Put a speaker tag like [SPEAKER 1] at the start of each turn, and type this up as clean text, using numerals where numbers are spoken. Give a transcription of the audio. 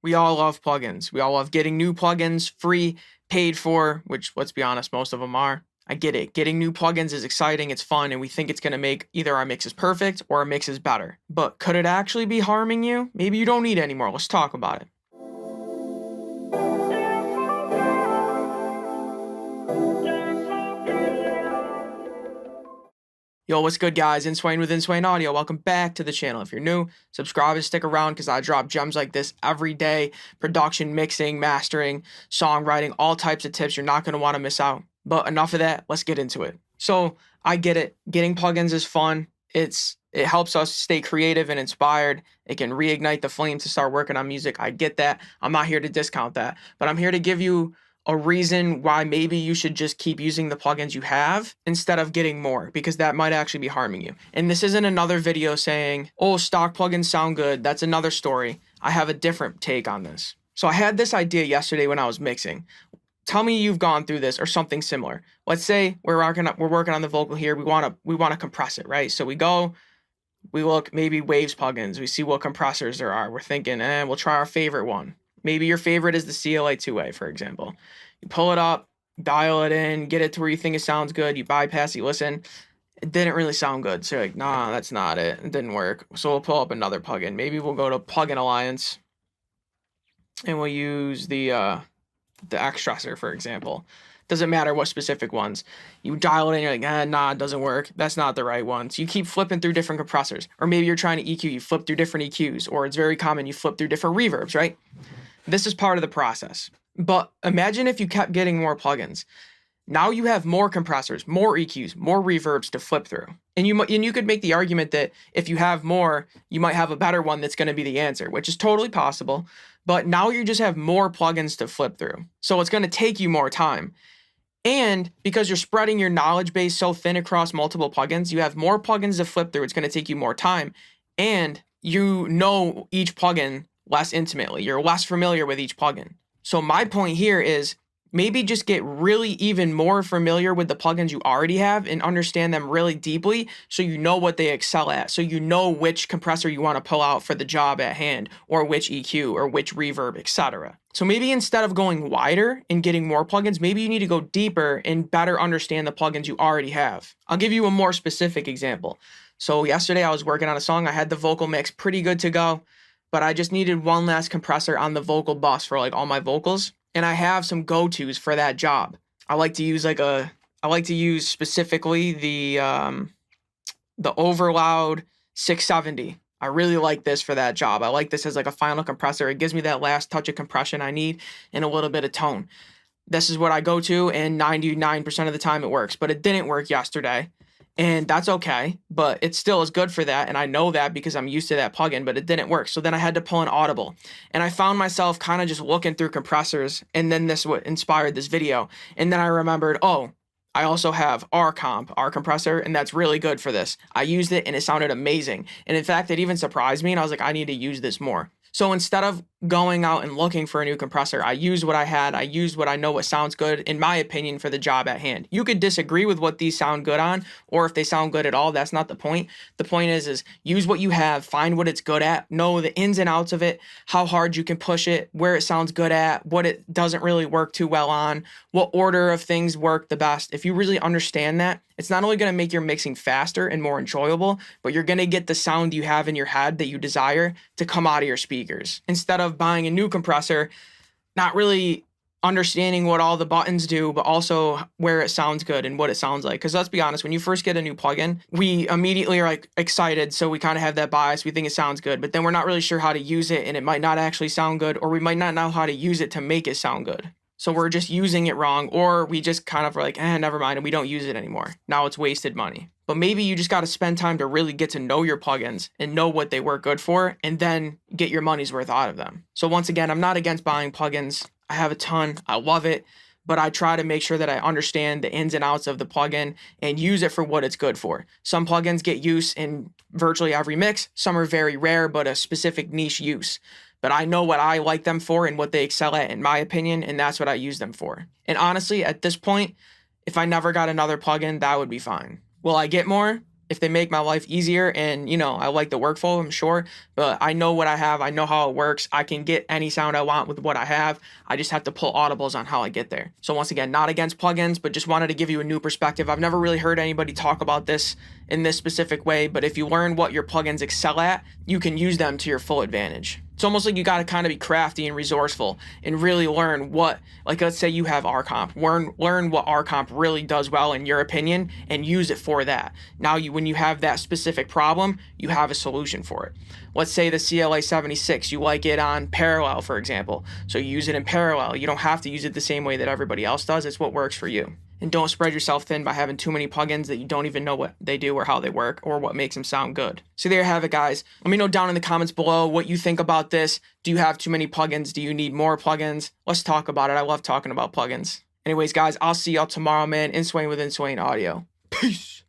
[SPEAKER 1] We all love plugins. We all love getting new plugins, free, paid for, which, let's be honest, most of them are. I get it. Getting new plugins is exciting, it's fun, and we think it's going to make either our mixes perfect or our mixes better. But could it actually be harming you? Maybe you don't need it anymore. Let's talk about it. Yo, what's good, guys? Inswain with Inswain Audio. Welcome back to the channel. If you're new, subscribe and stick around because I drop gems like this every day. Production, mixing, mastering, songwriting, all types of tips you're not going to want to miss out. But enough of that. Let's get into it. So I get it. Getting plugins is fun. It helps us stay creative and inspired. It can reignite the flame to start working on music. I get that. I'm not here to discount that. But I'm here to give you a reason why maybe you should just keep using the plugins you have instead of getting more, because that might actually be harming you. And this isn't another video saying, oh, stock plugins sound good. That's another story. I have a different take on this. So I had this idea yesterday when I was mixing. Tell me you've gone through this or something similar. Let's say we're working on the vocal here. We want to compress it, right? So we look maybe Waves plugins. We see what compressors there are. We're thinking, we'll try our favorite one. Maybe your favorite is the CLA 2A, for example. You pull it up, dial it in, get it to where you think it sounds good. You bypass, you listen. It didn't really sound good. So you're like, nah, that's not it. It didn't work. So we'll pull up another plugin. Maybe we'll go to Plugin Alliance and we'll use the X-Stressor, for example. Doesn't matter what specific ones. You dial it in, you're like, nah, it doesn't work. That's not the right one. So you keep flipping through different compressors. Or maybe you're trying to EQ, you flip through different EQs. Or it's very common, you flip through different reverbs, right? This is part of the process. But imagine if you kept getting more plugins. Now you have more compressors, more EQs, more reverbs to flip through. And you could make the argument that if you have more, you might have a better one that's going to be the answer, which is totally possible. But now you just have more plugins to flip through. So it's going to take you more time. And because you're spreading your knowledge base so thin across multiple plugins, you have more plugins to flip through. It's going to take you more time. And you know each plugin less intimately. You're less familiar with each plugin. So my point here is maybe just get really even more familiar with the plugins you already have and understand them really deeply so you know what they excel at. So you know which compressor you want to pull out for the job at hand, or which EQ or which reverb, etc. So maybe instead of going wider and getting more plugins, maybe you need to go deeper and better understand the plugins you already have. I'll give you a more specific example. So yesterday I was working on a song. I had the vocal mix pretty good to go, but I just needed one last compressor on the vocal bus for like all my vocals. And I have some go-tos for that job. I like to use specifically the Overloud 670. I really like this for that job. I like this as like a final compressor. It gives me that last touch of compression I need and a little bit of tone. This is what I go to, and 99% of the time it works, but it didn't work yesterday. And that's okay, but it still is good for that. And I know that because I'm used to that plugin, but it didn't work. So then I had to pull an Audible. And I found myself kind of just looking through compressors. And then this what inspired this video. And then I remembered, oh, I also have R compressor, and that's really good for this. I used it and it sounded amazing. And in fact, it even surprised me. And I was like, I need to use this more. So instead of going out and looking for a new compressor, I used what I had. I used what I know what sounds good, in my opinion, for the job at hand. You could disagree with what these sound good on, or if they sound good at all. That's not the point. The point is use what you have, find what it's good at, know the ins and outs of it, how hard you can push it, where it sounds good at, what it doesn't really work too well on, what order of things work the best. If you really understand that, it's not only going to make your mixing faster and more enjoyable, but you're going to get the sound you have in your head that you desire to come out of your speakers. Instead of buying a new compressor, not really understanding what all the buttons do, but also where it sounds good and what it sounds like. Because let's be honest, when you first get a new plugin, we immediately are like excited. So we kind of have that bias. We think it sounds good, but then we're not really sure how to use it, and it might not actually sound good, or we might not know how to use it to make it sound good. So we're just using it wrong, or we just kind of are like, never mind, and we don't use it anymore. Now it's wasted money. But maybe you just got to spend time to really get to know your plugins and know what they work good for, and then get your money's worth out of them. So once again, I'm not against buying plugins. I have a ton. I love it. But I try to make sure that I understand the ins and outs of the plugin and use it for what it's good for. Some plugins get use in virtually every mix. Some are very rare, but a specific niche use. But I know what I like them for and what they excel at, in my opinion, and that's what I use them for. And honestly, at this point, if I never got another plugin, that would be fine. Will I get more? if they make my life easier and, I like the workflow, I'm sure, but I know what I have. I know how it works. I can get any sound I want with what I have. I just have to pull audibles on how I get there. So once again, not against plugins, but just wanted to give you a new perspective. I've never really heard anybody talk about this in this specific way, but if you learn what your plugins excel at, you can use them to your full advantage. It's almost like you got to kind of be crafty and resourceful and really learn what, like let's say you have RComp, learn what RComp really does well in your opinion and use it for that. Now when you have that specific problem, you have a solution for it. Let's say the CLA 76, you like it on parallel, for example. So you use it in parallel. You don't have to use it the same way that everybody else does. It's what works for you. And don't spread yourself thin by having too many plugins that you don't even know what they do or how they work or what makes them sound good. So there you have it, guys. Let me know down in the comments below what you think about this. Do you have too many plugins? Do you need more plugins? Let's talk about it. I love talking about plugins. Anyways, guys, I'll see y'all tomorrow, man. In Swain with Swain Audio. Peace.